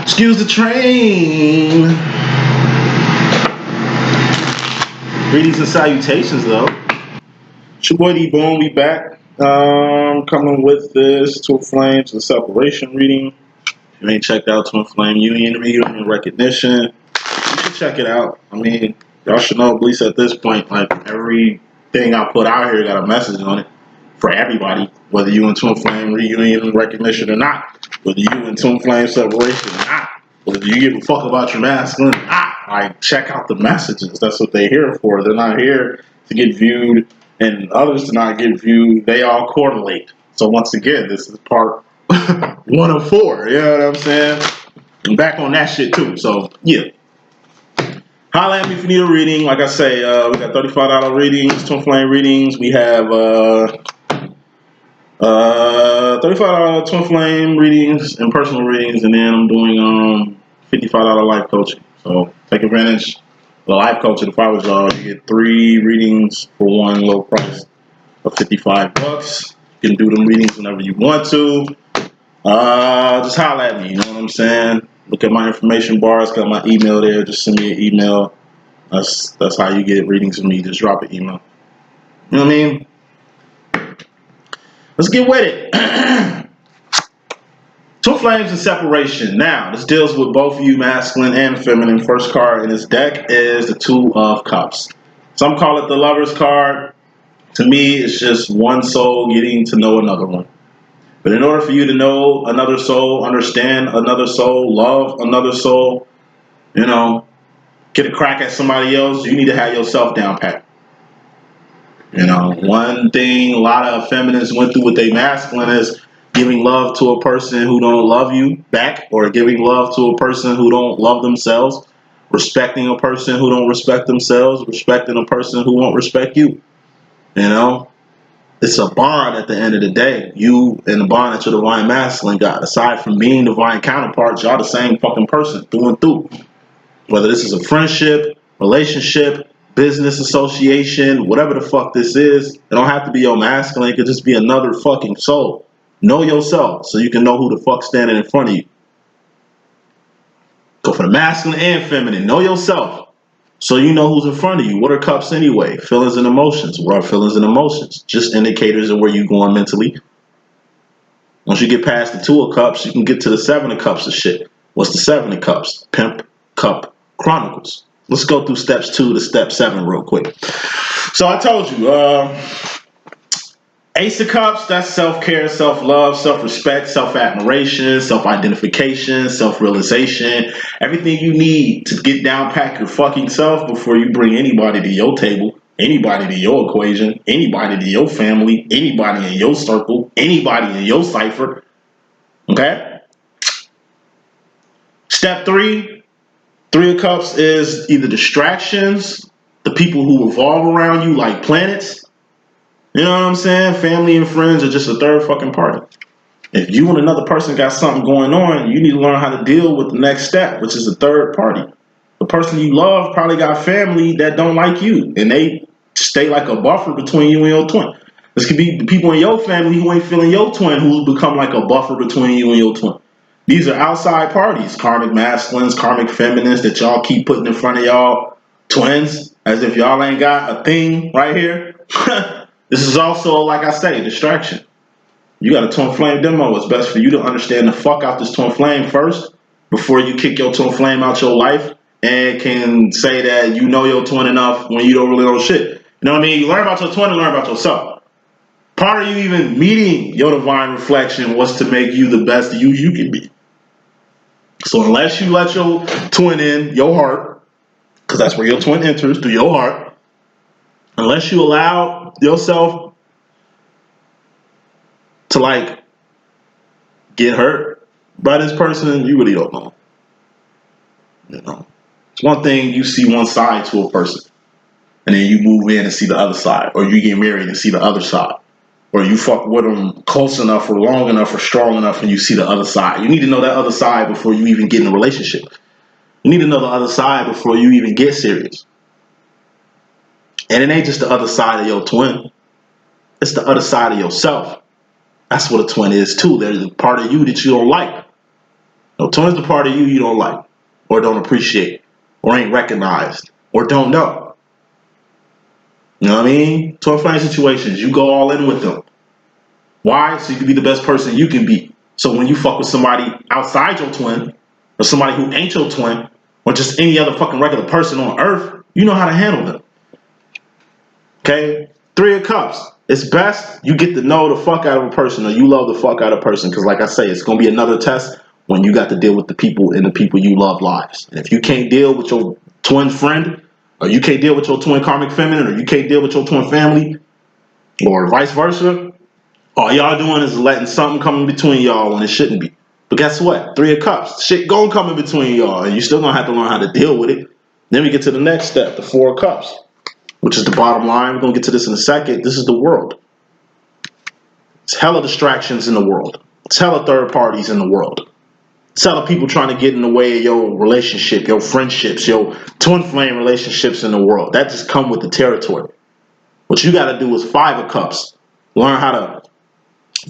Excuse the train. Greetings and salutations, though. It's your boy D.Boom. We back. Coming with this Twin Flames and Separation reading. If you ain't checked out Twin Flame Union Recognition, you should check it out. I mean, y'all should know, at least at this point, like everything I put out here got a message on it for everybody, whether you in Twin Flame Reunion Recognition or not, whether you in Twin Flame Separation or not, whether you give a fuck about your masculine or not. Like, check out the messages. That's what they're here for. They're not here to get viewed and others to not get viewed. They all correlate. So once again, this is part 1 of 4. You know what I'm saying? I'm back on that shit too. So yeah. Holla at me if you need a reading. Like I say, we got $35 readings, Twin Flame readings. We have $35 Twin Flame readings and personal readings, and then I'm doing $55 life coaching. So take advantage of the life coaching. If I was y'all, you get 3 readings for one low price of $55. You can do them readings whenever you want to. Just holla at me, you know what I'm saying? Look at my information bars, got my email there. Just send me an email. That's how you get readings from me. Just drop an email. You know what I mean? Let's get with it. Twin Flames and Separation. Now, this deals with both of you, masculine and feminine. First card in this deck is the Two of Cups. Some call it the Lover's card. To me, it's just one soul getting to know another one. But in order for you to know another soul, understand another soul, love another soul, you know, get a crack at somebody else, you need to have yourself down pat. You know, one thing a lot of feminists went through with their masculine is giving love to a person who don't love you back, or giving love to a person who don't love themselves, respecting a person who don't respect themselves, respecting a person who won't respect you. You know, it's a bond at the end of the day. You and the bond that your divine masculine got. Aside from being divine counterparts, y'all the same fucking person through and through. Whether this is a friendship, relationship, business association, whatever the fuck this is, it don't have to be your masculine. It could just be another fucking soul. Know yourself so you can know who the fuck's standing in front of you. Go for the masculine and feminine. Know yourself so you know who's in front of you. What are cups anyway? Feelings and emotions. What are feelings and emotions? Just indicators of where you're going mentally. Once you get past the 2 of Cups, you can get to the 7 of Cups of shit. What's the 7 of Cups? Pimp, Cup, Chronicles. Let's go through steps 2 to step 7 real quick. So I told you, Ace of Cups, that's self-care, self-love, self-respect, self-admiration, self-identification, self-realization. Everything you need to get down pack your fucking self before you bring anybody to your table, anybody to your equation, anybody to your family, anybody in your circle, anybody in your cipher. Okay? Step 3, 3 of Cups is either distractions, the people who revolve around you like planets. You know what I'm saying? Family and friends are just a third fucking party. If you and another person got something going on, you need to learn how to deal with the next step, which is the third party. The person you love probably got family that don't like you, and they stay like a buffer between you and your twin. This could be the people in your family who ain't feeling your twin, who's become like a buffer between you and your twin. These are outside parties, karmic masculines, karmic feminines that y'all keep putting in front of y'all twins, as if y'all ain't got a thing right here. This is also, like I say, distraction. You got a twin flame demo. It's best for you to understand the fuck out this twin flame first before you kick your twin flame out your life and can say that you know your twin enough when you don't really know shit. You know what I mean? You learn about your twin and learn about yourself. Part of you even meeting your divine reflection was to make you the best you can be. So unless you let your twin in your heart, because that's where your twin enters, through your heart, unless you allow yourself to like get hurt by this person, you really don't know. You know, it's one thing you see one side to a person, and then you move in and see the other side, or you get married and see the other side, or you fuck with them close enough or long enough or strong enough and you see the other side. You need to know that other side before you even get in a relationship. You need to know the other side before you even get serious. And it ain't just the other side of your twin. It's the other side of yourself. That's what a twin is too. There's a part of you that you don't like. No, twin is the part of you you don't like, or don't appreciate, or ain't recognized, or don't know. You know what I mean? Twin flame situations, you go all in with them. Why? So you can be the best person you can be. So when you fuck with somebody outside your twin, or somebody who ain't your twin, or just any other fucking regular person on earth, you know how to handle them. Okay? Three of Cups. It's best you get to know the fuck out of a person, or you love the fuck out of a person, because like I say, it's going to be another test when you got to deal with the people and the people you love lives. And if you can't deal with your twin friend, or you can't deal with your twin karmic feminine, or you can't deal with your twin family, or vice versa, all y'all doing is letting something come in between y'all when it shouldn't be. But guess what? Three of Cups. Shit gonna come in between y'all, and you still gonna have to learn how to deal with it. Then we get to the next step, the Four of Cups, which is the bottom line. We're gonna get to this in a second. This is the world. It's hella distractions in the world. It's hella third parties in the world. It's hella people trying to get in the way of your relationship, your friendships, your twin flame relationships in the world. That just come with the territory. What you gotta do is Five of Cups. Learn how to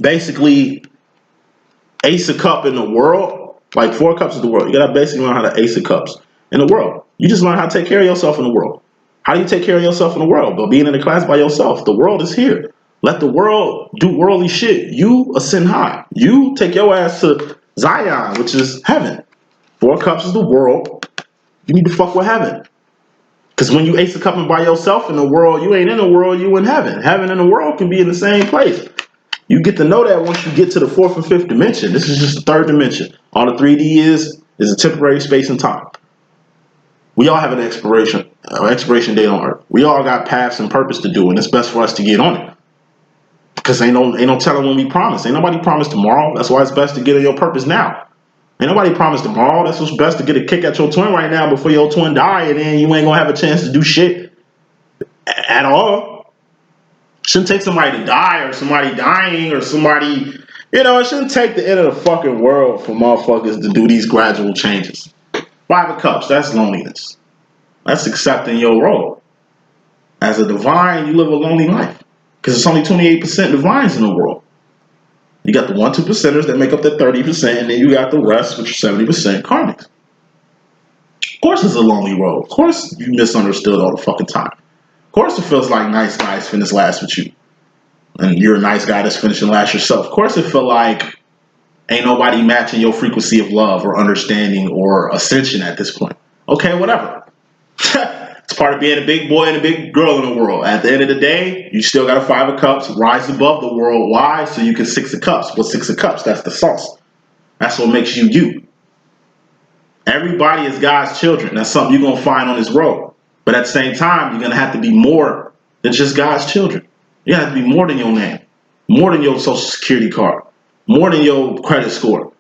basically ace a cup in the world. Like Four of Cups is the world. You gotta basically learn how to ace a cups in the world. You just learn how to take care of yourself in the world. How do you take care of yourself in the world? By being in the class by yourself. The world is here. Let the world do worldly shit. You ascend high. You take your ass to Zion, which is heaven. Four of Cups is the world. You need to fuck with heaven. Because when you ace a cup by yourself in the world, you ain't in the world, you in heaven. Heaven and the world can be in the same place. You get to know that once you get to the fourth and fifth dimension. This is just the third dimension. All the 3D is a temporary space and time. We all have an expiration date on Earth. We all got paths and purpose to do, and it's best for us to get on it. Because ain't no telling when we promise. Ain't nobody promised tomorrow. That's why it's best to get on your purpose now. Ain't nobody promised tomorrow. That's what's best to get a kick at your twin right now before your twin die, and then you ain't gonna have a chance to do shit at all. Shouldn't take somebody to die or somebody dying or somebody, it shouldn't take the end of the fucking world for motherfuckers to do these gradual changes. Five of Cups, that's loneliness. That's accepting your role. As a divine, you live a lonely life. Because it's only 28% divines in the world. You got the 1-2%ers that make up that 30%, and then you got the rest, which are 70% karmics. Of course it's a lonely road. Of course you misunderstood all the fucking time. Of course it feels like nice guys finish last with you. And you're a nice guy that's finishing last yourself. Of course it feel like ain't nobody matching your frequency of love or understanding or ascension at this point. Okay, whatever. It's part of being a big boy and a big girl in the world. At the end of the day, you still got a Five of Cups, rise above the world. Why? So you can Six of Cups. Well, Six of Cups, that's the sauce. That's what makes you you. Everybody is God's children. That's something you're going to find on this road. But at the same time, you're going to have to be more than just God's children. You have to be more than your name, more than your social security card, more than your credit score,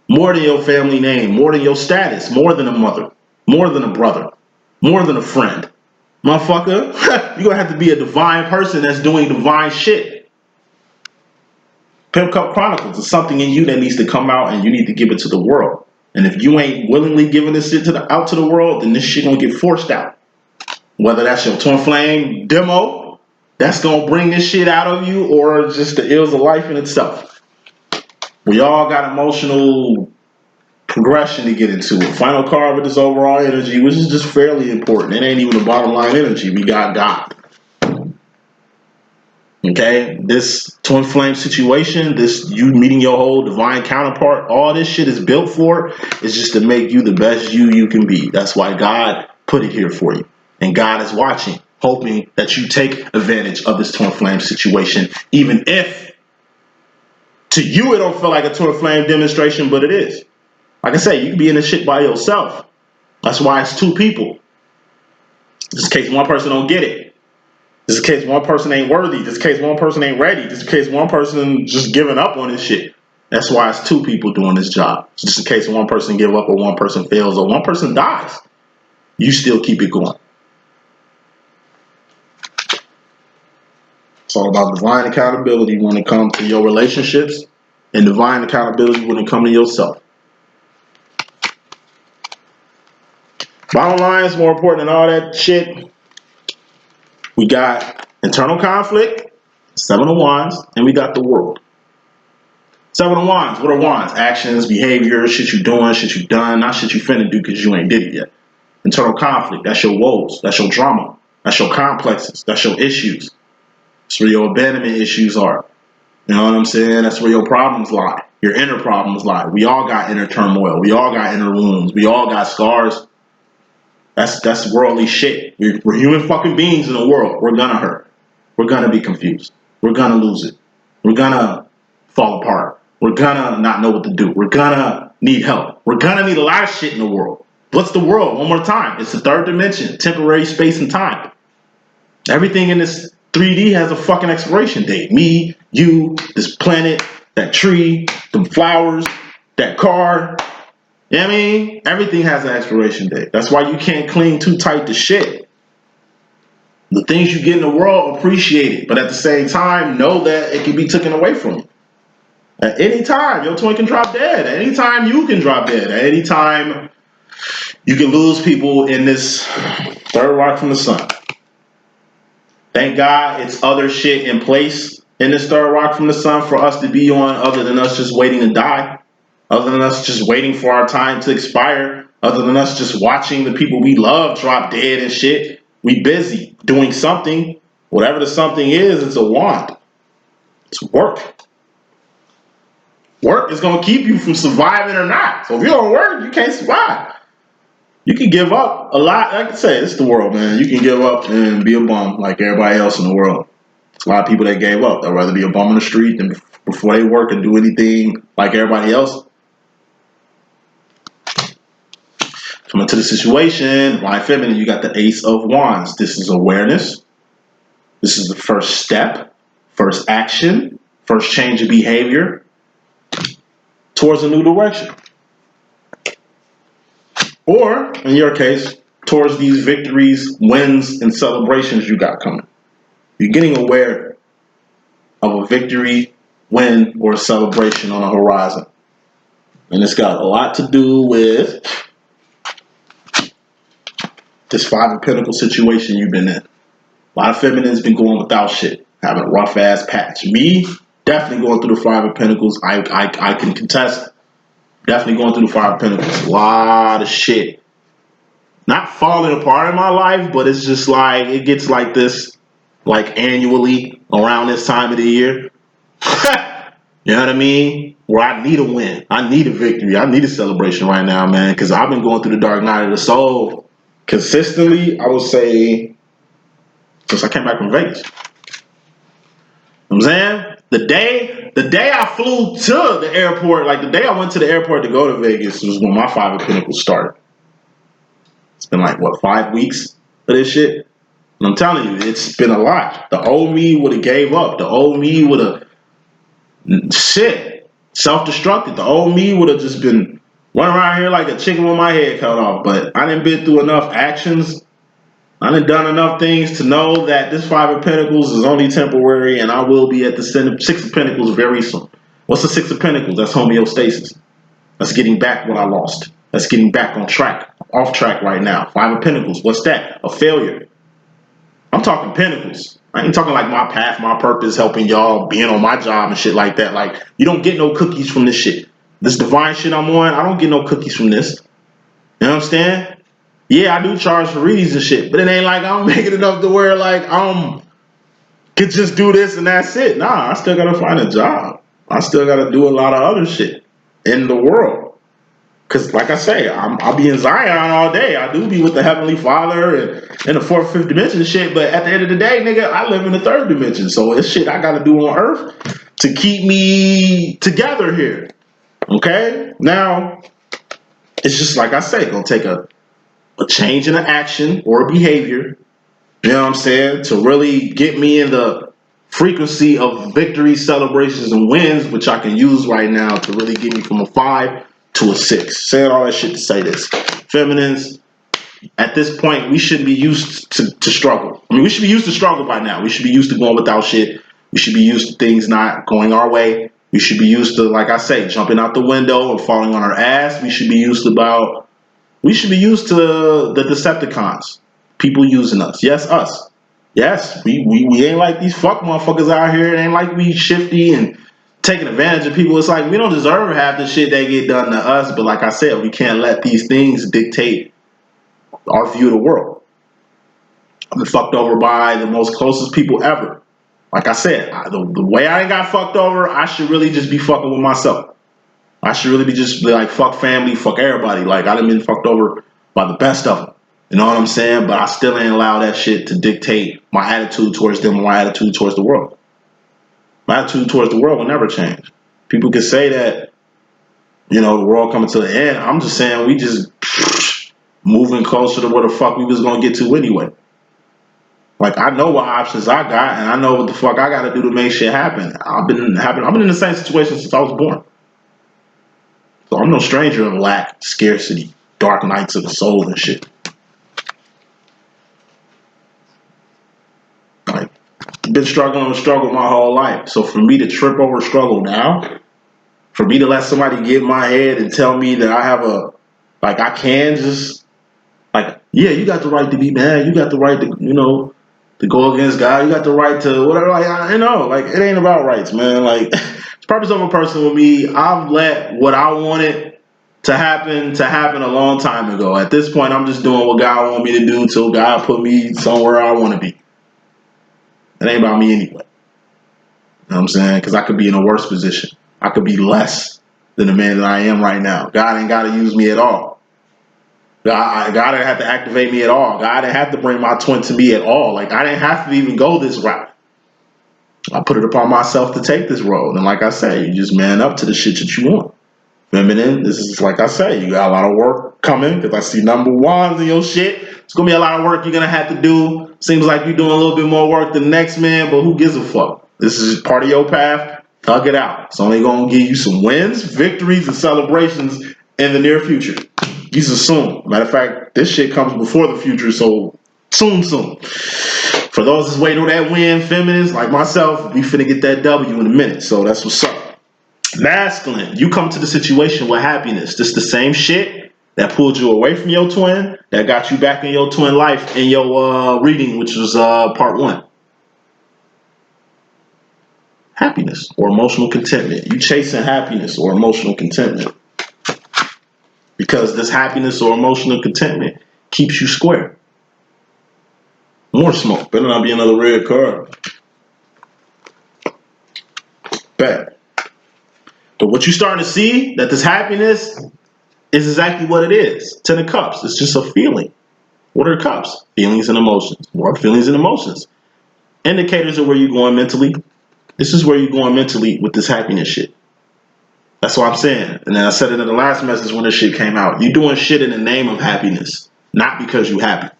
more than your family name, more than your status, more than a mother, more than a brother, more than a friend. Motherfucker, you're going to have to be a divine person that's doing divine shit. Pimp Cup Chronicles is something in you that needs to come out, and you need to give it to the world. And if you ain't willingly giving this shit out to the world, then this shit gonna get forced out. Whether that's your twin flame demo, that's gonna bring this shit out of you, or just the ills of life in itself. We all got emotional progression to get into. A final card with this overall energy, which is just fairly important. It ain't even the bottom line energy. We got God. Okay, this twin flame situation, this you meeting your whole divine counterpart, all this shit is built for is just to make you the best you can be. That's why God put it here for you. And God is watching, hoping that you take advantage of this twin flame situation, even if to you it don't feel like a twin flame demonstration, but it is. Like I say, you can be in this shit by yourself. That's why it's two people. Just in case one person don't get it. Just in case one person ain't worthy. Just in case one person ain't ready. Just in case one person just giving up on this shit. That's why it's two people doing this job. Just in case one person give up or one person fails or one person dies, you still keep it going. It's all about divine accountability when it comes to your relationships and divine accountability when it comes to yourself. Bottom line is more important than all that shit. We got internal conflict, Seven of Wands, and we got the world. Seven of Wands. What are Wands? Actions, behavior, shit you doing, shit you done, not shit you finna do because you ain't did it yet. Internal conflict. That's your woes. That's your drama. That's your complexes. That's your issues. That's where your abandonment issues are. You know what I'm saying? That's where your problems lie. Your inner problems lie. We all got inner turmoil. We all got inner wounds. We all got scars. That's worldly shit. We're human fucking beings in the world. We're gonna hurt. We're gonna be confused. We're gonna lose it. We're gonna fall apart. We're gonna not know what to do. We're gonna need help. We're gonna need a lot of shit in the world. What's the world? One more time. It's the third dimension, temporary space and time. Everything in this 3D has a fucking expiration date. Me, you, this planet, that tree, them flowers, that car. You know what I mean? Everything has an expiration date. That's why you can't cling too tight to shit. The things you get in the world, appreciate it. But at the same time, know that it can be taken away from you. At any time, your twin can drop dead. At any time, you can drop dead. At any time, you can lose people in this third rock from the sun. Thank God it's other shit in place in this third rock from the sun for us to be on, other than us just waiting to die, other than us just waiting for our time to expire, other than us just watching the people we love drop dead and shit. We busy doing something. Whatever the something is, it's a wand. It's work. Work is going to keep you from surviving or not. So if you don't work, you can't survive. You can give up a lot. Like I said, it's the world, man. You can give up and be a bum like everybody else in the world. There's a lot of people that gave up. They'd rather be a bum on the street than before they work and do anything like everybody else. Coming to the situation, Divine Feminine, you got the Ace of Wands. This is awareness. This is the first step, first action, first change of behavior towards a new direction. Or, in your case, towards these victories, wins, and celebrations you got coming. You're getting aware of a victory, win, or celebration on the horizon. And it's got a lot to do with this Five of Pentacles situation you've been in. A lot of feminines been going without shit, having a rough ass patch. Me, definitely going through the Five of Pentacles. I can contest. Definitely going through the Five of Pentacles. A lot of shit. Not falling apart in my life, but it's just like, it gets like this, like annually around this time of the year. You know what I mean? Where I need a win. I need a victory. I need a celebration right now, man. Because I've been going through the dark night of the soul consistently, I would say, since I came back from Vegas. You know what I'm saying? The day I flew to the airport, like the day I went to the airport to go to Vegas was when my Five of Pentacles started. It's been like, what, 5 weeks of this shit? And I'm telling you, it's been a lot. The old me would have gave up. The old me would have, self-destructed. The old me would have just been running around here like a chicken with my head cut off. But I done been through enough actions. I done enough things to know that this Five of Pentacles is only temporary, and I will be at the Six of Pentacles very soon. What's the Six of Pentacles? That's homeostasis. That's getting back what I lost. That's getting back on track. Off track right now. Five of Pentacles. What's that? A failure. I'm talking pentacles. I ain't talking like my path, my purpose, helping y'all, being on my job and shit like that. Like, you don't get no cookies from this shit. This divine shit I'm on, I don't get no cookies from this. You know what I'm saying? Yeah, I do charge for readings and shit, but it ain't like I'm making enough to where like could just do this and that's it. Nah, I still gotta find a job. I still gotta do a lot of other shit in the world. Cause like I say, I'll be in Zion all day. I do be with the Heavenly Father and in the fourth, fifth dimension shit. But at the end of the day, nigga, I live in the third dimension. So it's shit I gotta do on Earth to keep me together here. Okay? Now, it's just like I say, gonna take a change in an action or a behavior, you know what I'm saying, to really get me in the frequency of victories, celebrations, and wins, which I can use right now to really get me from a 5 to a 6. Saying all that shit to say this. Feminines, at this point, we shouldn't be used to struggle. I mean, we should be used to struggle by now. We should be used to going without shit. We should be used to things not going our way. We should be used to, like I say, jumping out the window and falling on our ass. We should be used to the Decepticons. People using us. Yes, us. Yes, we ain't like these fuck motherfuckers out here. It ain't like we shifty and taking advantage of people. It's like we don't deserve half the shit that get done to us, but like I said, we can't let these things dictate our view of the world. I've been fucked over by the most closest people ever. Like I said, the way I got fucked over, I should really just be fucking with myself. I should really be just like, fuck family, fuck everybody. Like, I done been fucked over by the best of them. You know what I'm saying? But I still ain't allow that shit to dictate my attitude towards them or my attitude towards the world. My attitude towards the world will never change. People can say that, you know, the world coming to the end. I'm just saying we just moving closer to where the fuck we was gonna get to anyway. Like, I know what options I got, and I know what the fuck I gotta do to make shit happen. I've been in the same situation since I was born. So I'm no stranger of lack, scarcity, dark nights of the soul and shit. Like, I've been struggling with struggle my whole life. So for me to trip over struggle now, for me to let somebody get in my head and tell me that I have I can just, like, yeah, you got the right to be mad. You got the right to, you know, to go against God. You got the right to whatever. Like, you know, like, it ain't about rights, man. Like, it's purpose over person with me. I've let what I wanted to happen a long time ago. At this point, I'm just doing what God want me to do until God put me somewhere I want to be. It ain't about me anyway. You know what I'm saying? Because I could be in a worse position. I could be less than the man that I am right now. God ain't got to use me at all. God didn't have to activate me at all. God didn't have to bring my twin to me at all. Like, I didn't have to even go this route. I put it upon myself to take this road. And like I say, you just man up to the shit that you want. Feminine, this is like I say, you got a lot of work coming because I see number ones in your shit. It's going to be a lot of work you're going to have to do. Seems like you're doing a little bit more work than the next man, but who gives a fuck? This is part of your path. Tug it out. It's only going to give you some wins, victories, and celebrations in the near future. You soon. Matter of fact, this shit comes before the future, so soon. For those that's waiting on that win, feminists like myself, we finna get that W in a minute. So that's what's up. Masculine, you come to the situation with happiness. This the same shit that pulled you away from your twin, that got you back in your twin life in your reading, which was part 1. Happiness or emotional contentment. You chasing happiness or emotional contentment. Because this happiness or emotional contentment keeps you square. More smoke. Better not be another red card. Bad. But what you starting to see, that this happiness is exactly what it is. 10 of Cups. It's just a feeling. What are cups? Feelings and emotions. What are feelings and emotions? Indicators of where you're going mentally. This is where you're going mentally with this happiness shit. That's what I'm saying. And then I said it in the last message when this shit came out. You're doing shit in the name of happiness, not because you're happy.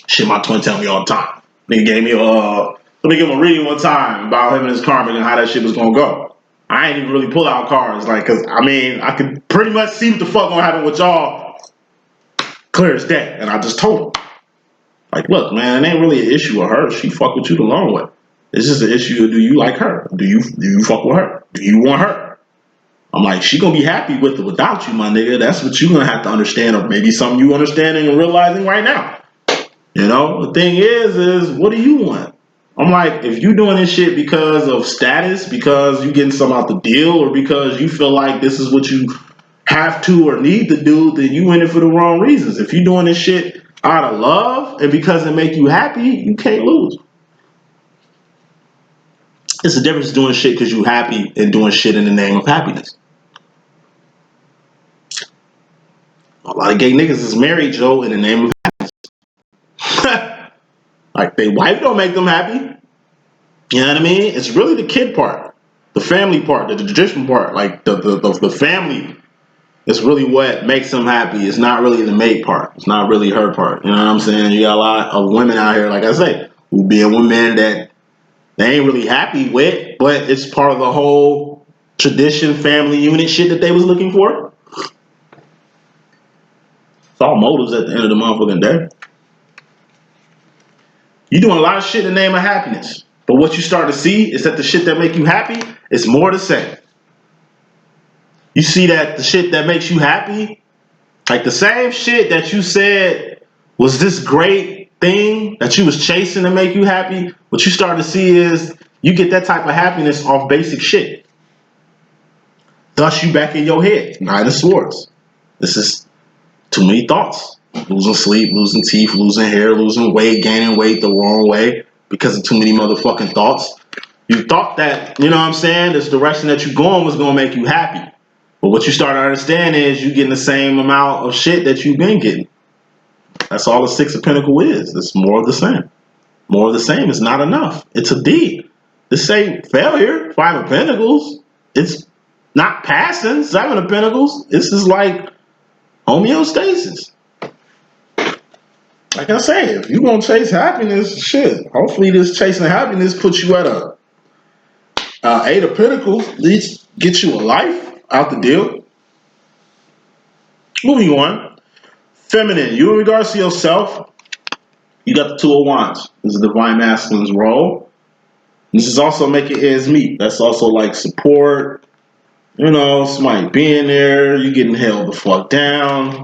Shit, my twin tell me all the time. Nigga gave me let me give him a reading one time about him and his karmic and how that shit was gonna go. I ain't even really pull out cards, like, cause I mean, I could pretty much see what the fuck gonna happen with y'all clear as day. And I just told him, like, look, man, it ain't really an issue with her. She fuck with you the long way. It's just an issue of, do you like her? Do you fuck with her? Do you want her? I'm like, she gonna be happy with it without you, my nigga. That's what you gonna have to understand, or maybe something you understanding and realizing right now. You know, the thing is what do you want? I'm like, if you doing this shit because of status, because you getting something out the deal, or because you feel like this is what you have to or need to do, then you in it for the wrong reasons. If you doing this shit out of love and because it make you happy, you can't lose. It's the difference doing shit because you happy and doing shit in the name of happiness. A lot of gay niggas is married, Joe, in the name of happiness. Like, they wife don't make them happy. You know what I mean? It's really the kid part, the family part, the tradition part. Like, the family is really what makes them happy. It's not really the mate part. It's not really her part. You know what I'm saying? You got a lot of women out here, like I say, who being with men that they ain't really happy with, but it's part of the whole tradition, family unit shit that they was looking for. It's all motives at the end of the motherfucking day. You're doing a lot of shit in the name of happiness. But what you start to see is that the shit that make you happy is more the same. You see that the shit that makes you happy, like the same shit that you said was this great thing that you was chasing to make you happy, what you start to see is You get that type of happiness off basic shit. Thus, you back in your head. Knight of Swords. This is too many thoughts. Losing sleep, losing teeth, losing hair, losing weight, gaining weight the wrong way because of too many motherfucking thoughts. You thought that, you know what I'm saying, this direction that you're going was going to make you happy. But what you start to understand is you're getting the same amount of shit that you've been getting. That's all the Six of Pentacles is. It's more of the same. More of the same is not enough. It's a D. This ain't failure. Five of Pentacles. It's not passing. Seven of Pentacles. This is like homeostasis. Like I say, if you're going to chase happiness, shit, hopefully this chasing happiness puts you at a Eight of Pentacles. At least get you a life out the deal. Moving on. Feminine. You in regards to yourself, you got the Two of Wands. This is Divine Masculine's role. This is also making ends meet. That's also like support. You know, somebody being there. You getting held the fuck down.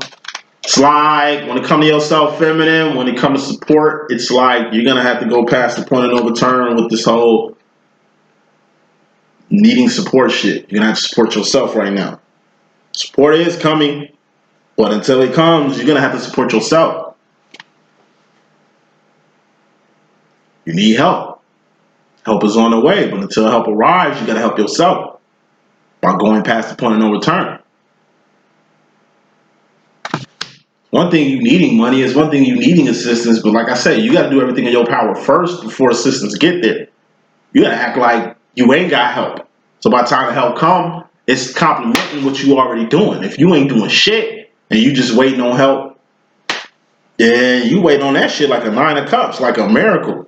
It's like, when it comes to yourself, feminine, when it comes to support, it's like you're going to have to go past the point of no return with this whole needing support shit. You're going to have to support yourself right now. Support is coming, but until it comes, you're going to have to support yourself. You need help. Help is on the way, but until help arrives, you got to help yourself by going past the point of no return. One thing you needing money is one thing you needing assistance, but like I said, you got to do everything in your power first before assistance get there. You got to act like you ain't got help. So by the time the help come, it's complementing what you already doing. If you ain't doing shit and you just waiting on help, then you wait on that shit like a Nine of Cups, like a miracle.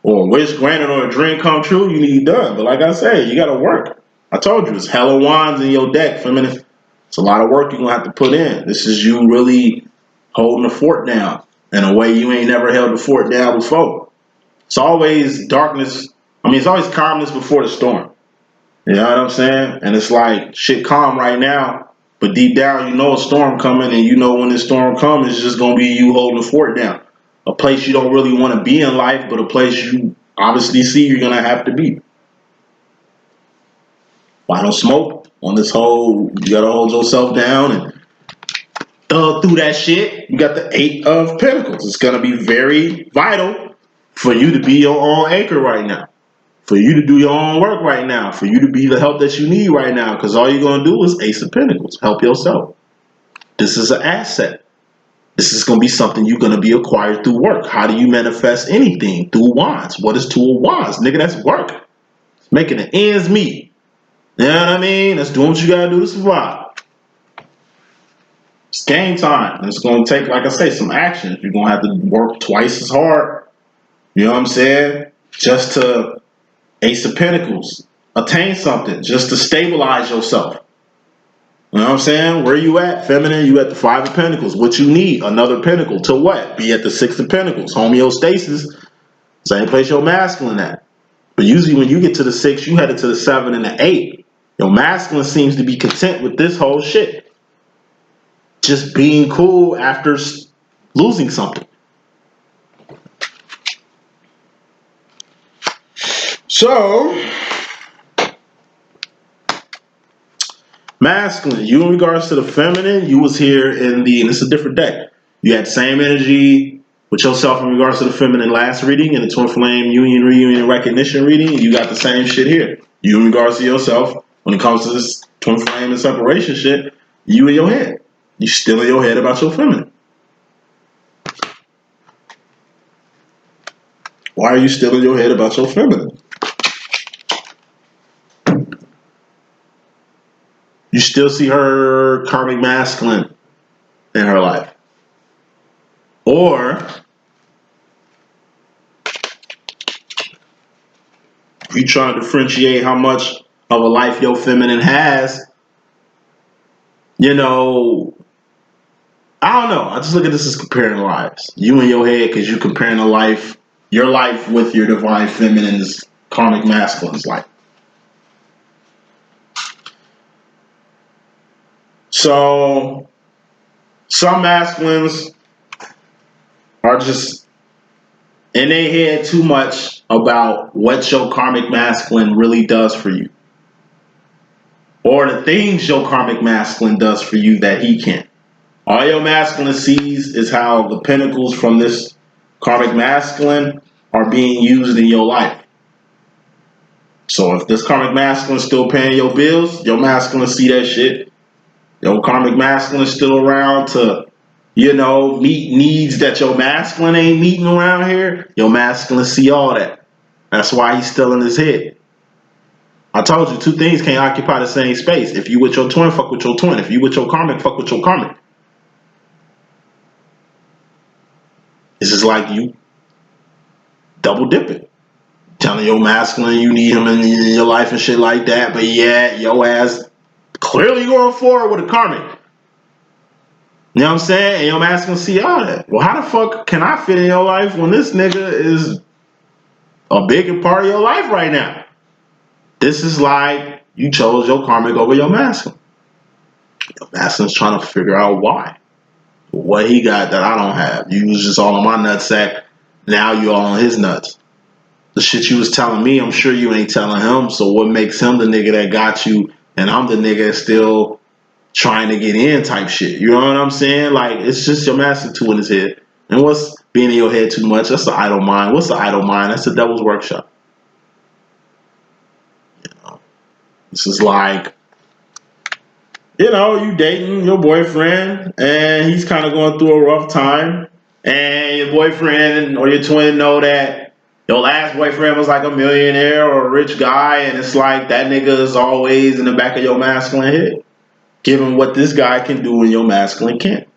Or a wish granted or a dream come true, you need done. But like I said, you got to work. I told you, it's hella wands in your deck, feminine. It's a lot of work you're going to have to put in. This is you really holding the fort down in a way you ain't never held the fort down before. It's always darkness. I mean, it's always calmness before the storm. You know what I'm saying? And it's like shit calm right now, but deep down you know a storm coming, and you know when this storm comes, it's just going to be you holding the fort down. A place you don't really want to be in life, but a place you obviously see you're going to have to be. Why don't smoke on this whole, you got to hold yourself down and thug through that shit. You got the Eight of Pentacles. It's going to be very vital for you to be your own anchor right now. For you to do your own work right now. For you to be the help that you need right now. Because all you're going to do is Ace of Pentacles. Help yourself. This is an asset. This is going to be something you're going to be acquired through work. How do you manifest anything? Through wands. What is Two of Wands? Nigga, that's work. It's making the ends meet. You know what I mean? That's doing what you got to do to survive. It's game time. And it's going to take, like I say, some action. You're going to have to work twice as hard. You know what I'm saying? Just to Ace of Pentacles. Attain something. Just to stabilize yourself. You know what I'm saying? Where you at, feminine? You at the Five of Pentacles. What you need? Another pentacle. To what? Be at the Six of Pentacles. Homeostasis. Same place your masculine at. But usually when you get to the Six, you headed to the Seven and the Eight. Your masculine seems to be content with this whole shit. Just being cool after losing something. So, masculine, you in regards to the feminine, you was here in the, and it's a different deck. You had the same energy with yourself in regards to the feminine last reading and the Twin Flame Union, Reunion, Recognition reading, and you got the same shit here. You in regards to yourself, when it comes to this Twin Flame and separation shit, you in your head. You still in your head about your feminine. Why are you still in your head about your feminine? You still see her karmic masculine in her life. Or you trying to differentiate how much of a life your feminine has. You know, I don't know. I just look at this as comparing lives. You in your head because you're comparing your life with your divine feminine's karmic masculine's life. So some masculines are just in their head too much about what your karmic masculine really does for you, or the things your karmic masculine does for you that he can't. All your masculine sees is how the pinnacles from this karmic masculine are being used in your life. So if this karmic masculine is still paying your bills, your masculine see that shit. Your karmic masculine is still around to, meet needs that your masculine ain't meeting around here. Your masculine see all that. That's why he's still in his head. I told you two things can't occupy the same space. If you with your twin, fuck with your twin. If you with your karmic, fuck with your karmic. This is like you double dipping. Telling your masculine you need him in your life and shit like that, but yeah, your ass clearly going forward with a karmic. You know what I'm saying? And your masculine see all that. Well, how the fuck can I fit in your life when this nigga is a bigger part of your life right now? This is like you chose your karmic over your masculine. Your masculine's trying to figure out why. What he got that I don't have. You was just all on my nutsack. Now you all on his nuts. The shit you was telling me, I'm sure you ain't telling him. So what makes him the nigga that got you and I'm the nigga that's still trying to get in type shit? You know what I'm saying? Like, it's just your master two in his head. And what's being in your head too much? That's the idle mind. What's the idle mind? That's the devil's workshop. This is like, you dating your boyfriend and he's kind of going through a rough time, and your boyfriend or your twin know that your last boyfriend was like a millionaire or a rich guy, and it's like that nigga is always in the back of your masculine head, given what this guy can do and your masculine can't.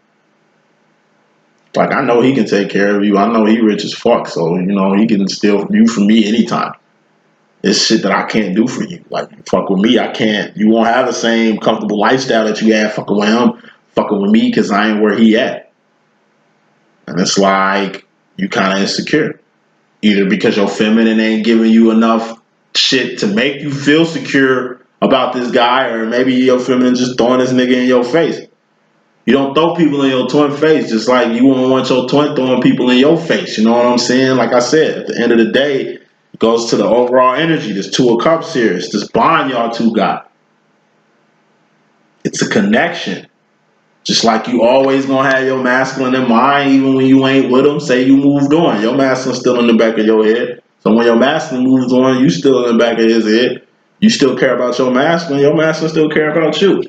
Like, I know he can take care of you. I know he rich as fuck, so he can steal you from me anytime. It's shit that I can't do for you. Like, you fuck with me, I can't. You won't have the same comfortable lifestyle that you had fucking with him, fucking with me, because I ain't where he at. And it's like, you kind of insecure. Either because your feminine ain't giving you enough shit to make you feel secure about this guy, or maybe your feminine just throwing this nigga in your face. You don't throw people in your twin face, just like you won't want your twin throwing people in your face. You know what I'm saying? Like I said, at the end of the day, it goes to the overall energy. There's two of cups here. It's this bond y'all two got. It's a connection. Just like you always gonna have your masculine in mind, even when you ain't with them. Say you moved on, your masculine's still in the back of your head. So when your masculine moves on, you still in the back of his head. You still care about your masculine still care about you.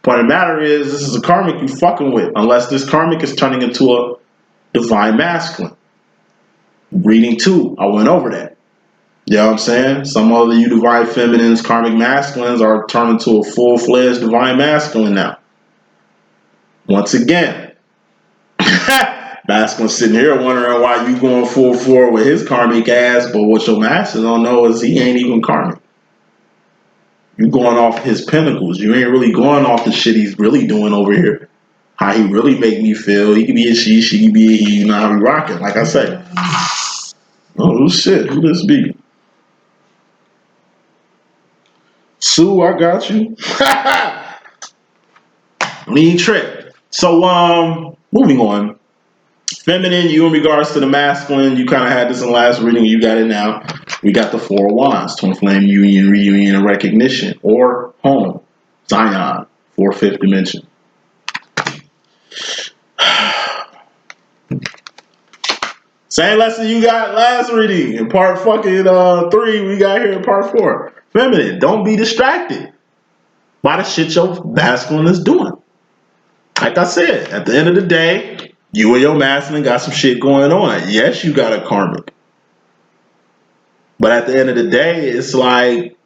Point of the matter is, this is a karmic you fucking with, unless this karmic is turning into a divine masculine. Reading 2, I went over that. You know what I'm saying? Some of you divine feminines, karmic masculines are turning to a full-fledged divine masculine now. Once again, masculine sitting here wondering why you going full forward with his karmic ass, but what your masculine don't know is he ain't even karmic. You going off his pinnacles. You ain't really going off the shit he's really doing over here. How he really make me feel. He could be a she could be a he. You know how we rocking. Like I say. Oh shit, who this be? Sue, I got you. Mean trick. So moving on. Feminine, you in regards to the masculine, you kind of had this in the last reading. You got it now. We got the 4 of Wands, twin flame union, reunion, and recognition, or home, Zion, 4th, 5th dimension. Same lesson you got last reading in part fucking 3. We got here in part 4. Feminine, don't be distracted by the shit your masculine is doing. Like I said, at the end of the day, you and your masculine got some shit going on. Yes, you got a karmic. But at the end of the day, it's like,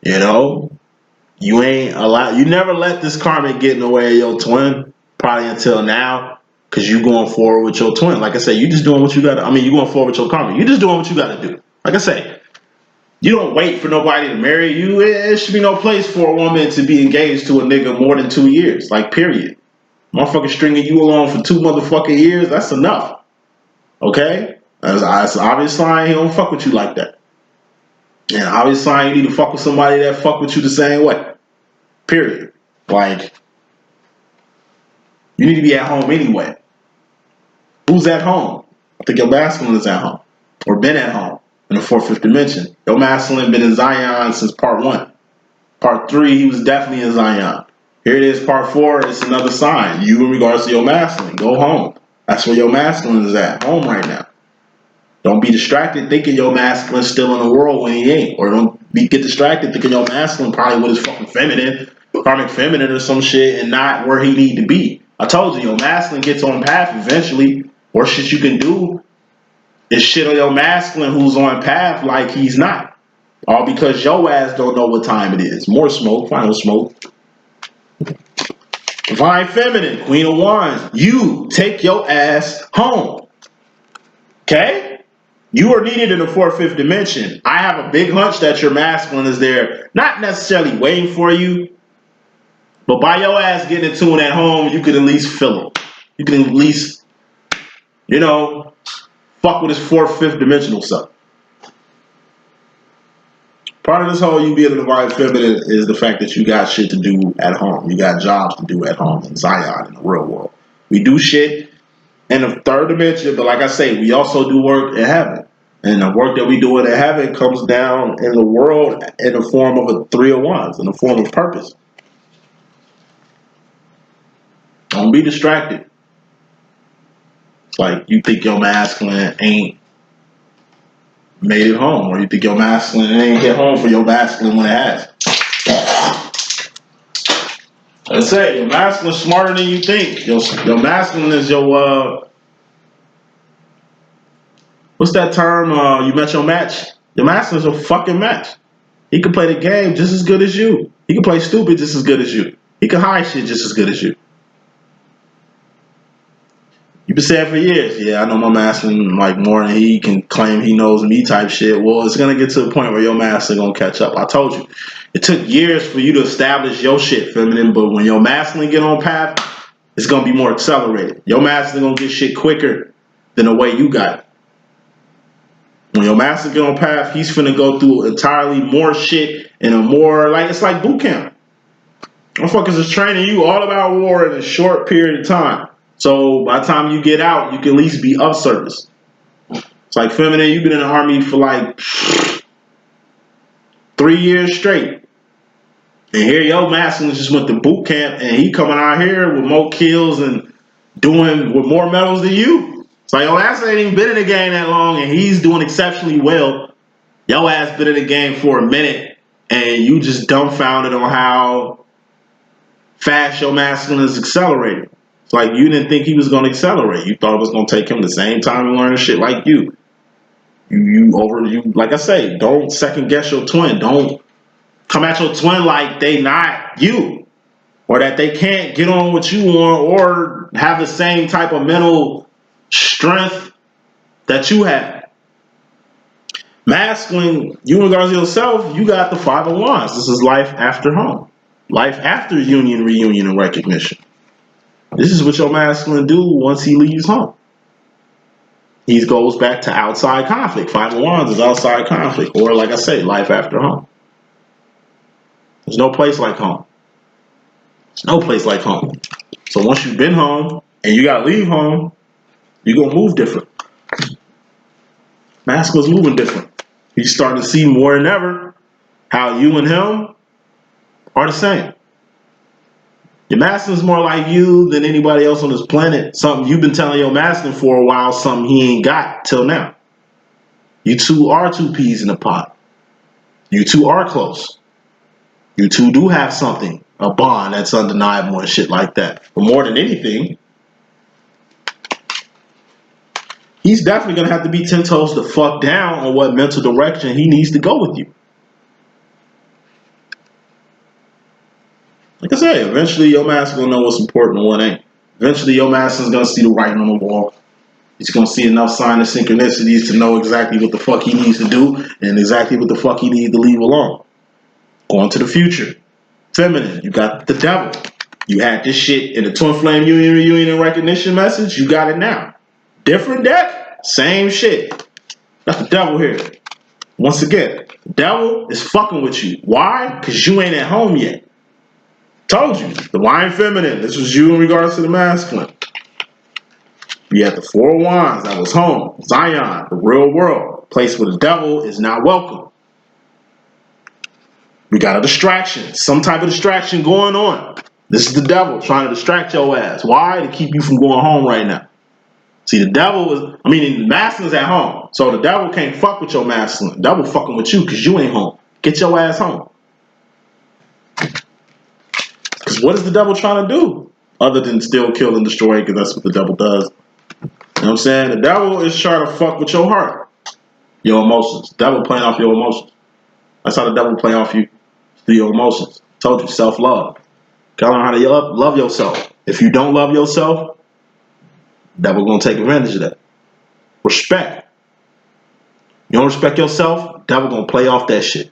you ain't allowed. You never let this karmic get in the way of your twin, probably until now, because you going forward with your twin. Like I said, you just doing what you got to. You going forward with your karmic. You just doing what you got to do. Like I say, you don't wait for nobody to marry you. It should be no place for a woman to be engaged to a nigga more than 2 years. Like, period. Motherfucker stringing you along for 2 motherfucking years, that's enough. Okay? That's an obvious sign he don't fuck with you like that. And obvious sign you need to fuck with somebody that fuck with you the same way. Period. Like, you need to be at home anyway. Who's at home? I think your masculine is at home. Or been at home. in the 4th, 5th dimension. Your masculine been in Zion since part 1. Part 3, he was definitely in Zion. Here it is, part 4, it's another sign. You in regards to your masculine, go home. That's where your masculine is at, home right now. Don't be distracted thinking your masculine's still in the world when he ain't. Or get distracted thinking your masculine probably with his fucking feminine, karmic feminine or some shit and not where he need to be. I told you, your masculine gets on path eventually. Or shit you can do is shit on your masculine who's on path like he's not. All because your ass don't know what time it is. More smoke, final smoke. Divine feminine, Queen of Wands, you take your ass home. Okay? You are needed in the 4th, 5th dimension. I have a big hunch that your masculine is there, not necessarily waiting for you, but by your ass getting in tune at home, you could at least feel it. You can at least, you know, fuck with his 4th, 5th dimensional stuff. Part of this whole you being a divine feminine is the fact that you got shit to do at home. You got jobs to do at home in Zion, in the real world. We do shit in the 3rd dimension, but like I say, we also do work in heaven. And the work that we do in heaven comes down in the world in the form of a 3 of Wands, in the form of purpose. Don't be distracted. It's like you think your masculine ain't made it home, or you think your masculine ain't hit home for your masculine when it has. Let's say your masculine is smarter than you think. Your masculine is your what's that term? You met your match. Your masculine is a fucking match. He can play the game just as good as you. He can play stupid just as good as you. He can hide shit just as good as you. You've been saying for years, yeah, I know my masculine like more than he can claim he knows me type shit. Well, it's gonna get to the point where your masculine gonna catch up. I told you. It took years for you to establish your shit, feminine, but when your masculine get on path, it's gonna be more accelerated. Your masculine gonna get shit quicker than the way you got it. When your masculine get on path, he's finna go through entirely more shit and a more, like, it's like boot camp. Motherfuckers is training you all about war in a short period of time. So by the time you get out, you can at least be of service. It's like feminine, you've been in the army for like 3 years straight. And here your masculine just went to boot camp and he coming out here with more kills and doing with more medals than you. It's like your ass ain't even been in the game that long and he's doing exceptionally well. Your ass been in the game for a minute and you just dumbfounded on how fast your masculine is accelerating. It's like you didn't think he was going to accelerate. You thought it was going to take him the same time to learn shit like you. You like I say, don't second guess your twin. Don't come at your twin like they not you, or that they can't get on what you want or have the same type of mental strength that you have. Masculine, you in regards to yourself, you got the 5 of Wands. This is life after home. Life after union, reunion, and recognition. This is what your masculine do once he leaves home. He goes back to outside conflict. 5 of Wands is outside conflict. Or like I say, life after home. There's no place like home. There's no place like home. So once you've been home and you gotta leave home, you're gonna move different. Masculine's moving different. He's starting to see more than ever how you and him are the same. Your masculine's more like you than anybody else on this planet. Something you've been telling your masculine for a while, something he ain't got till now. You two are 2 peas in a pot. You two are close. You two do have something, a bond that's undeniable and shit like that. But more than anything, he's definitely going to have to be 10 toes the fuck down on what mental direction he needs to go with you. Like I said, eventually your masculine will know what's important and what ain't. Eventually your masculine's going to see the writing on the wall. He's going to see enough signs of synchronicities to know exactly what the fuck he needs to do and exactly what the fuck he needs to leave alone. Going to the future. Feminine, you got the devil. You had this shit in the twin flame union, reunion, and recognition message. You got it now. Different deck, same shit. Got the devil here. Once again, the devil is fucking with you. Why? Because you ain't at home yet. Told you. Divine feminine. This was you in regards to the masculine. We had the Four of Wands, that was home. Zion, the real world, place where the devil is not welcome. We got a distraction, some type of distraction going on. This is the devil trying to distract your ass. Why? To keep you from going home right now. See, the devil is, the masculine's at home. So the devil can't fuck with your masculine. The devil fucking with you because you ain't home. Get your ass home. Because what is the devil trying to do? Other than steal, kill, and destroy, because that's what the devil does. You know what I'm saying? The devil is trying to fuck with your heart. Your emotions. The devil playing off your emotions. That's how the devil play off you. Through your emotions. Told you, self-love. Gotta learn how to love yourself. If you don't love yourself, the devil gonna take advantage of that. Respect. You don't respect yourself, devil gonna play off that shit.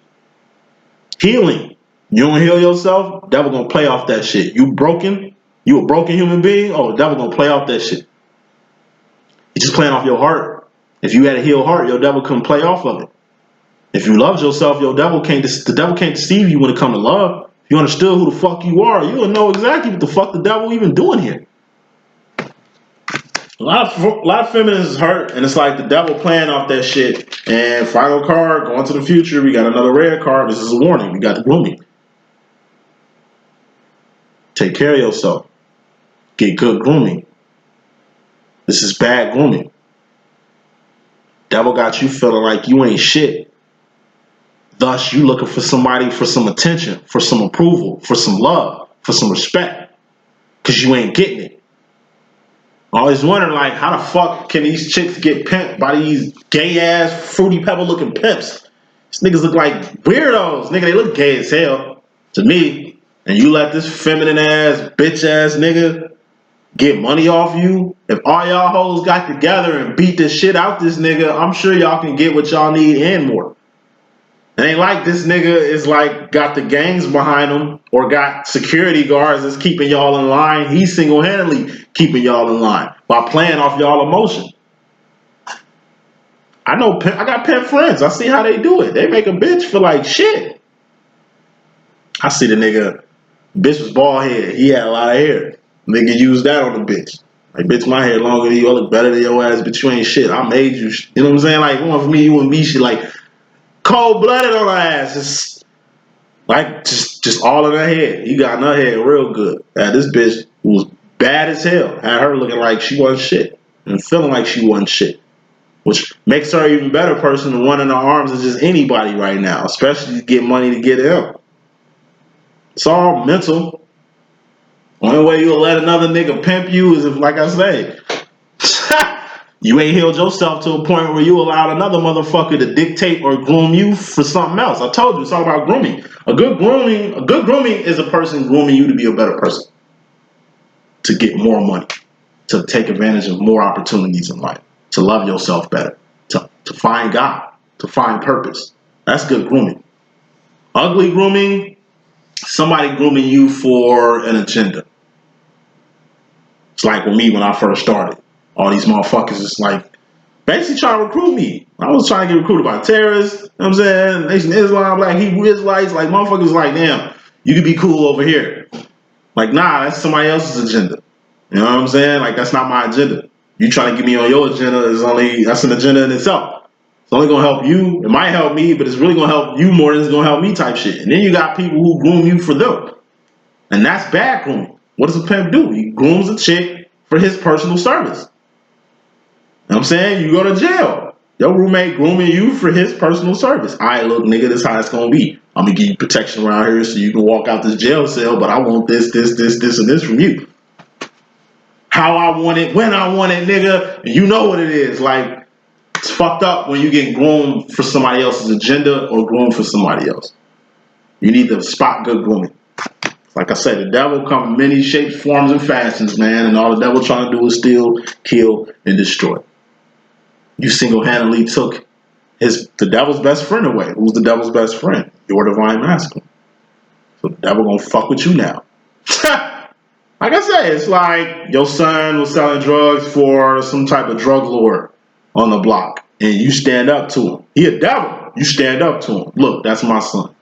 Healing. You don't heal yourself, devil gonna play off that shit. You broken? You a broken human being? Oh, the devil gonna play off that shit. He's just playing off your heart. If you had a healed heart, your devil couldn't play off of it. If you love yourself, the devil can't deceive you when it comes to love. If you understood who the fuck you are, you would know exactly what the fuck the devil even doing here. A lot of feminists is hurt, and it's like the devil playing off that shit. And final card, going to the future, we got another red card. This is a warning. We got the grooming. Take care of yourself. Get good grooming. This is bad grooming. Devil got you feeling like you ain't shit. Thus, you looking for somebody for some attention, for some approval, for some love, for some respect. Because you ain't getting it. Always wondering, like, how the fuck can these chicks get pimped by these gay-ass, Fruity Pebble-looking pimps? These niggas look like weirdos. Nigga, they look gay as hell to me. And you let this feminine-ass, bitch-ass nigga get money off you? If all y'all hoes got together and beat the shit out this nigga, I'm sure y'all can get what y'all need and more. It ain't like this nigga is like got the gangs behind him or got security guards that's keeping y'all in line. He's single-handedly keeping y'all in line by playing off y'all emotion. I got pimp friends. I see how they do it. They make a bitch feel like shit. I see the nigga, bitch was bald head. He had a lot of hair. Nigga used that on the bitch. Like, bitch, my hair longer than you. I look better than your ass, but you ain't shit. I made you. You know what I'm saying? Like, one for me, you and me, shit like cold-blooded on her ass. Just all in her head. He got in her head real good. This bitch was bad as hell. Had her looking like she wasn't shit and feeling like she wasn't shit, which makes her an even better person to run in the arms of just anybody right now, especially to get money to get him. It's all mental. Only way you'll let another nigga pimp you is if, like I say, you ain't healed yourself to a point where you allowed another motherfucker to dictate or groom you for something else. I told you, it's all about grooming. A good grooming is a person grooming you to be a better person, to get more money, to take advantage of more opportunities in life, to love yourself better, to find God, to find purpose. That's good grooming. Ugly grooming, somebody grooming you for an agenda. It's like with me when I first started. All these motherfuckers is like basically trying to recruit me. I was trying to get recruited by terrorists, you know what I'm saying? Nation of Islam, Black Hebrew Israelites, like motherfuckers like, damn, you could be cool over here. Like, nah, that's somebody else's agenda. You know what I'm saying? Like, that's not my agenda. You trying to get me on your agenda that's an agenda in itself. It's only gonna help you. It might help me, but it's really gonna help you more than it's gonna help me type shit. And then you got people who groom you for them. And that's bad grooming. What does a pimp do? He grooms a chick for his personal service. You know what I'm saying? You go to jail. Your roommate grooming you for his personal service. All right, look, nigga, this is how it's gonna be. I'm gonna give you protection around here so you can walk out this jail cell, but I want this, and this from you. How I want it, when I want it, nigga. You know what it is. Like, it's fucked up when you get groomed for somebody else's agenda or groomed for somebody else. You need to spot good grooming. Like I said, the devil comes in many shapes, forms, and fashions, man, and all the devil trying to do is steal, kill, and destroy. You single-handedly took the devil's best friend away. Who's the devil's best friend? Your divine masculine. So the devil gonna fuck with you now. Like I said, it's like your son was selling drugs for some type of drug lord on the block, and you stand up to him. He a devil. You stand up to him. Look, that's my son.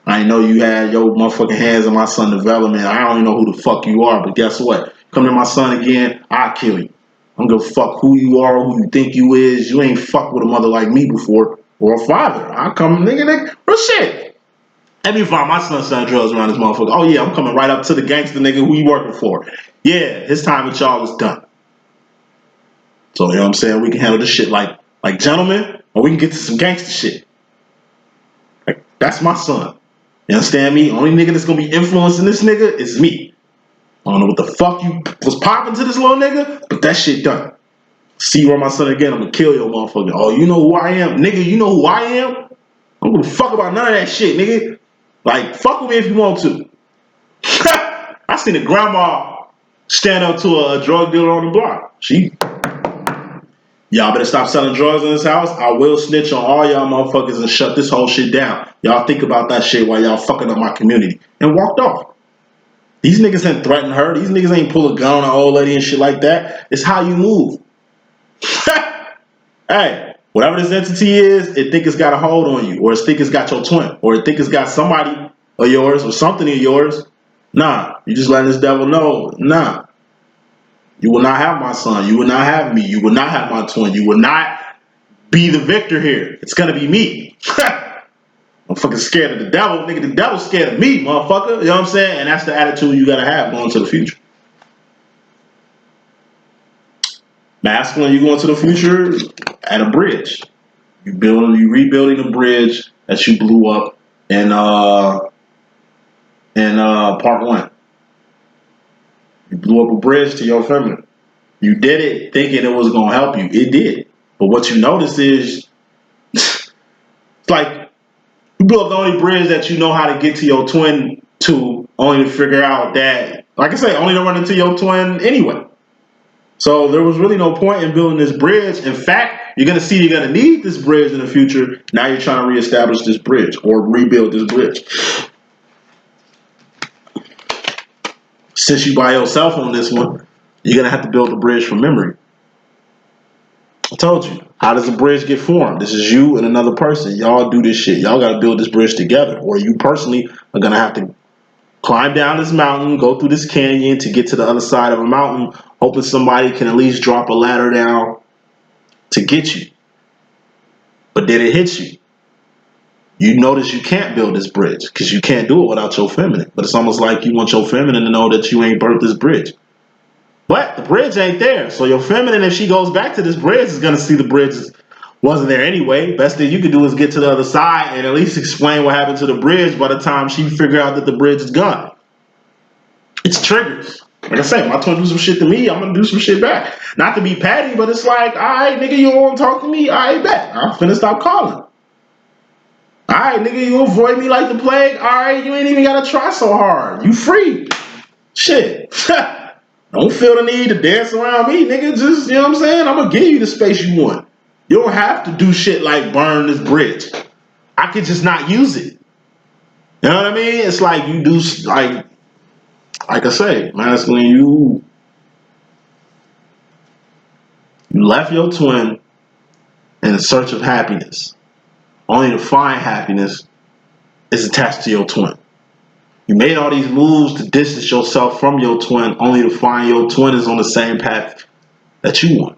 I know you had your motherfucking hands in my son's development. I don't even know who the fuck you are, but guess what? Come to my son again, I'll kill you. I don't give a fuck who you are, who you think you is. You ain't fucked with a mother like me before, or a father. I come, nigga, real shit. Every time my son selling drugs around this motherfucker, oh yeah, I'm coming right up to the gangster nigga who you working for. Yeah, his time with y'all is done. So, you know what I'm saying? We can handle this shit like gentlemen, or we can get to some gangster shit. Like, that's my son. You understand me? Only nigga that's gonna be influencing this nigga is me. I don't know what the fuck you was popping to this little nigga, but that shit done. See you around my son again, I'm gonna kill your motherfucker. Oh, you know who I am? Nigga, you know who I am? I don't give a fuck about none of that shit, nigga. Like, fuck with me if you want to. I seen a grandma stand up to a drug dealer on the block. Y'all better stop selling drugs in this house. I will snitch on all y'all motherfuckers and shut this whole shit down. Y'all think about that shit while y'all fucking up my community. And walked off. These niggas ain't threaten her. These niggas ain't pull a gun on an old lady and shit like that. It's how you move. Hey, whatever this entity is, it think it's got a hold on you, or it think it's got your twin, or it think it's got somebody of yours or something of yours. Nah, you just letting this devil know, nah. You will not have my son. You will not have me. You will not have my twin. You will not be the victor here. It's gonna be me. I'm fucking scared of the devil. Nigga, the devil's scared of me, motherfucker. You know what I'm saying? And that's the attitude you gotta have going to the future. Masculine, you going to the future at a bridge. You rebuilding a bridge that you blew up in part one. You blew up a bridge to your feminine. You did it thinking it was gonna help you. It did. But what you notice is it's like you blew up the only bridge that you know how to get to your twin to, only to figure out that, like I say, only to run into your twin anyway. So there was really no point in building this bridge. In fact, you're gonna see you're gonna need this bridge in the future. Now you're trying to reestablish this bridge or rebuild this bridge. Since you by yourself on this one, you're gonna have to build the bridge from memory. I told you. How does a bridge get formed? This is you and another person. Y'all do this shit. Y'all gotta build this bridge together. Or you personally are gonna have to climb down this mountain, go through this canyon to get to the other side of a mountain, hoping somebody can at least drop a ladder down to get you. But then it hits you. You notice you can't build this bridge because you can't do it without your feminine. But it's almost like you want your feminine to know that you ain't burnt this bridge. But the bridge ain't there. So your feminine, if she goes back to this bridge, is going to see the bridge wasn't there anyway. Best thing you could do is get to the other side and at least explain what happened to the bridge by the time she figure out that the bridge is gone. It's triggers. Like I say, my twin do some shit to me, I'm going to do some shit back. Not to be petty, but it's like, all right, nigga, you don't want to talk to me? All right, bet. I'm finna stop calling. All right, nigga, you avoid me like the plague? All right, you ain't even got to try so hard. You free. Shit. Don't feel the need to dance around me, nigga. Just, you know what I'm saying? I'm going to give you the space you want. You don't have to do shit like burn this bridge. I could just not use it. You know what I mean? It's like you do, like I say, masculine, you left your twin in search of happiness, only to find happiness is attached to your twin. You made all these moves to distance yourself from your twin, only to find your twin is on the same path that you want.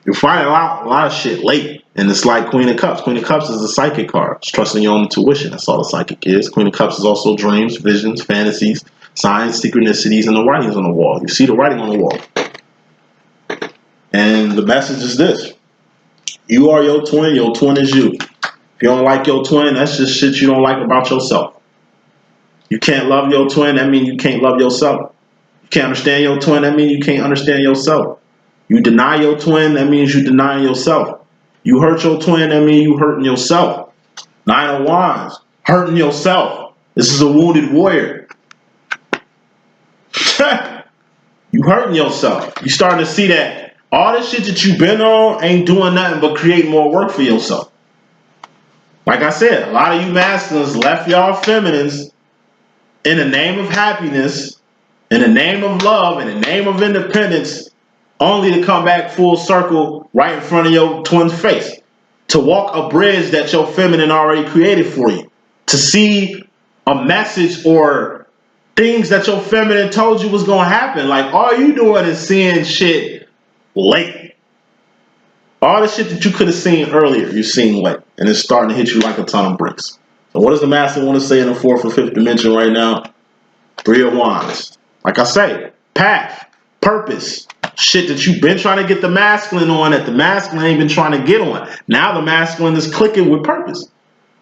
You find a lot of shit late, and it's like Queen of Cups. Queen of Cups is a psychic card. It's trusting your own intuition. That's all a psychic is. Queen of Cups is also dreams, visions, fantasies, signs, synchronicities, and the writings on the wall. You see the writing on the wall. And the message is this. You are your twin is you. If you don't like your twin, that's just shit you don't like about yourself. You can't love your twin, that means you can't love yourself. You can't understand your twin, that means you can't understand yourself. You deny your twin, that means you denying yourself. You hurt your twin, that means you hurting yourself. Nine of Wands, hurting yourself. This is a wounded warrior. You hurting yourself. You starting to see that all this shit that you've been on ain't doing nothing but create more work for yourself. Like I said, a lot of you masculines left y'all feminines in the name of happiness, in the name of love, in the name of independence, only to come back full circle right in front of your twin's face. To walk a bridge that your feminine already created for you. To see a message or things that your feminine told you was going to happen. Like, all you doing is seeing shit late. All the shit that you could have seen earlier, you're seeing late. And it's starting to hit you like a ton of bricks. So what does the master want to say in the fourth or fifth dimension right now? Three of Wands. Like I say, path, purpose, shit that you've been trying to get the masculine on that the masculine ain't been trying to get on. Now the masculine is clicking with purpose.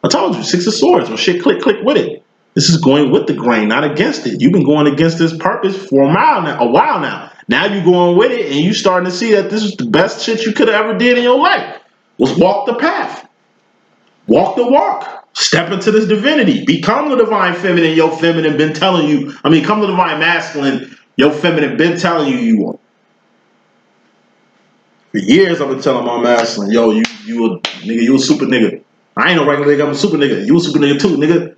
I told you, Six of Swords. When shit click with it. This is going with the grain, not against it. You've been going against this purpose for a while now. Now you're going with it, and you starting to see that this is the best shit you could have ever did in your life. Was walk the path. Walk the walk. Step into this divinity. Become the divine feminine your feminine been telling you. Come the divine masculine your feminine been telling you are. For years I've been telling my masculine, yo, you a nigga, you a super nigga. I ain't no regular nigga, I'm a super nigga. You a super nigga too, nigga.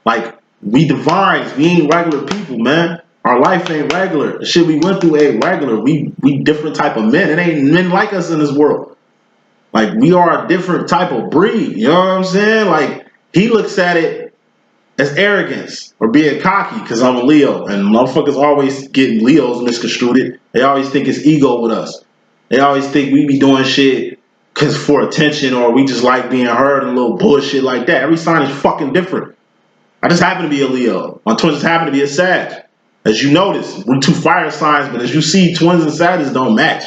Like, we divines, we ain't regular people, man. Our life ain't regular. The shit we went through ain't regular. We different type of men. It ain't men like us in this world. Like, we are a different type of breed. You know what I'm saying? Like, he looks at it as arrogance or being cocky because I'm a Leo. And motherfuckers always get Leos misconstrued. They always think it's ego with us. They always think we be doing shit because for attention or we just like being heard and a little bullshit like that. Every sign is fucking different. I just happen to be a Leo. My twins just happen to be a Sag. As you notice, we're two fire signs, but as you see, twins and Sagittarius don't match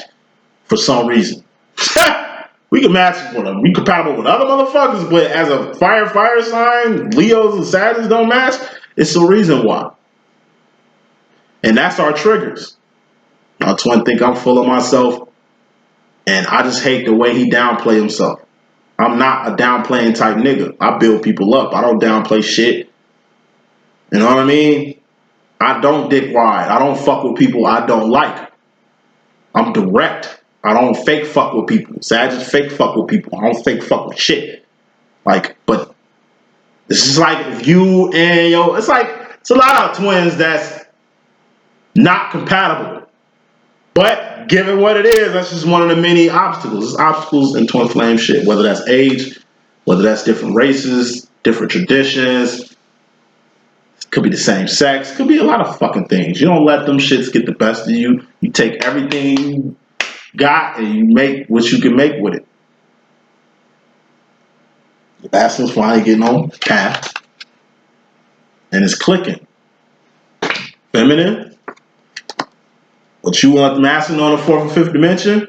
for some reason. We can match with them. We compatible with other motherfuckers, but as a fire sign, Leos and Sagittarius don't match. It's the reason why. And that's our triggers. My twin think I'm full of myself, and I just hate the way he downplay himself. I'm not a downplaying type nigga. I build people up. I don't downplay shit. You know what I mean? I don't dick ride. I don't fuck with people I don't like. I'm direct. I don't fake fuck with people. So I just fake fuck with people. I don't fake fuck with shit. Like, but this is like if you and it's a lot of twins that's not compatible. But given what it is, that's just one of the many obstacles. There's obstacles in twin flame shit, whether that's age, whether that's different races, different traditions. Could be the same sex. Could be a lot of fucking things. You don't let them shits get the best of you. You take everything you got and you make what you can make with it. The masculine's finally getting on path. And it's clicking. Feminine. What you want the masculine on the fourth and fifth dimension?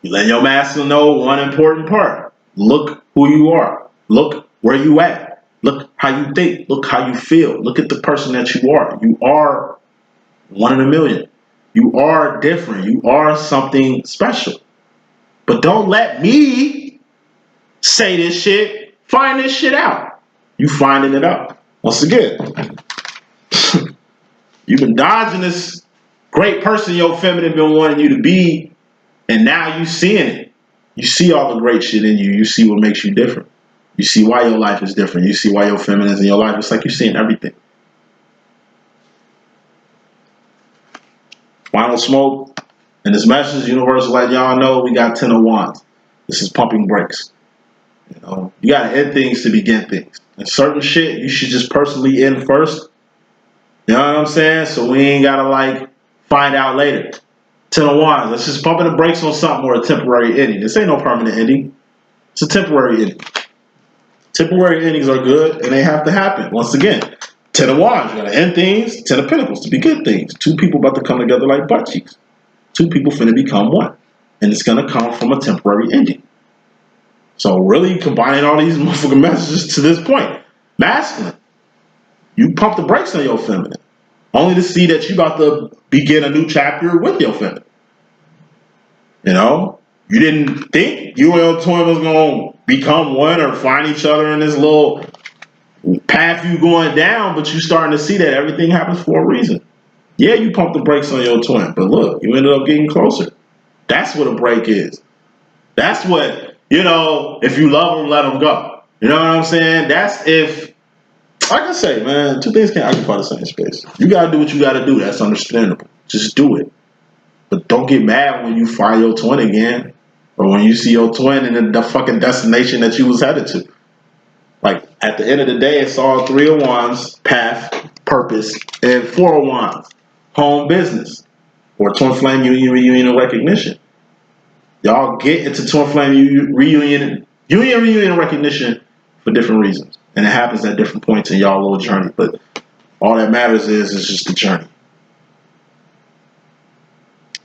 You let your masculine know one important part. Look who you are. Look where you at. Look how you think. Look how you feel. Look at the person that you are. You are one in a million. You are different. You are something special. But don't let me say this shit. Find this shit out. You finding it out. Once again, you've been dodging this great person your feminine been wanting you to be, and now you seeing it. You see all the great shit in you. You see what makes you different. You see why your life is different. You see why your feminine is in your life. It's like you're seeing everything. Final smoke. And this message, universe, let y'all know we got 10 of Wands. This is pumping brakes. You gotta end things to begin things. And certain shit you should just personally end first. You know what I'm saying? So we ain't gotta find out later. 10 of Wands. Let's just pumping the brakes on something or a temporary ending. This ain't no permanent ending. It's a temporary ending. Temporary endings are good and they have to happen. Once again, 10 of Wands, you gotta end things. 10 of Pentacles to be good things. Two people about to come together like butt cheeks. Two people finna become one. And it's gonna come from a temporary ending. So really combining all these motherfucking messages to this point. Masculine. You pump the brakes on your feminine. Only to see that you about to begin a new chapter with your feminine. You didn't think you and your twin was gonna become one or find each other in this little path you going down, but you starting to see that everything happens for a reason. Yeah, you pump the brakes on your twin, but look, you ended up getting closer. That's what a break is. That's what, if you love them, let them go. You know what I'm saying? That's if, like I say, man, two things can't occupy the same space. You gotta do what you gotta do. That's understandable. Just do it. But don't get mad when you find your twin again, or when you see your twin in the fucking destination that you was headed to. Like, at the end of the day, it's all 3 of Wands, path, purpose, and 4 of Wands, home business. or twin flame reunion and recognition. Y'all get into twin flame reunion and recognition for different reasons, and it happens at different points in y'all little journey. But all that matters is just the journey.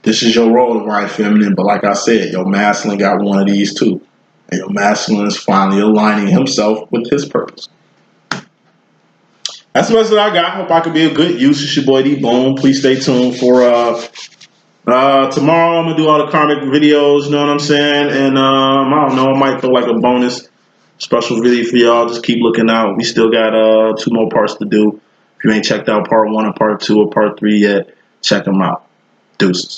This is your role to ride feminine, but like I said, your masculine got one of these too, and your masculine is finally aligning himself with his purpose. That's the message that I got. Hope I could be a good use. It's your boy D.Boom. Please stay tuned for tomorrow. I'm gonna do all the karmic videos. You know what I'm saying? And I don't know. I might throw like a bonus special video for y'all. Just keep looking out. We still got 2 more parts to do. If you ain't checked out part 1 or part 2 or part 3 yet, check them out. Deuces.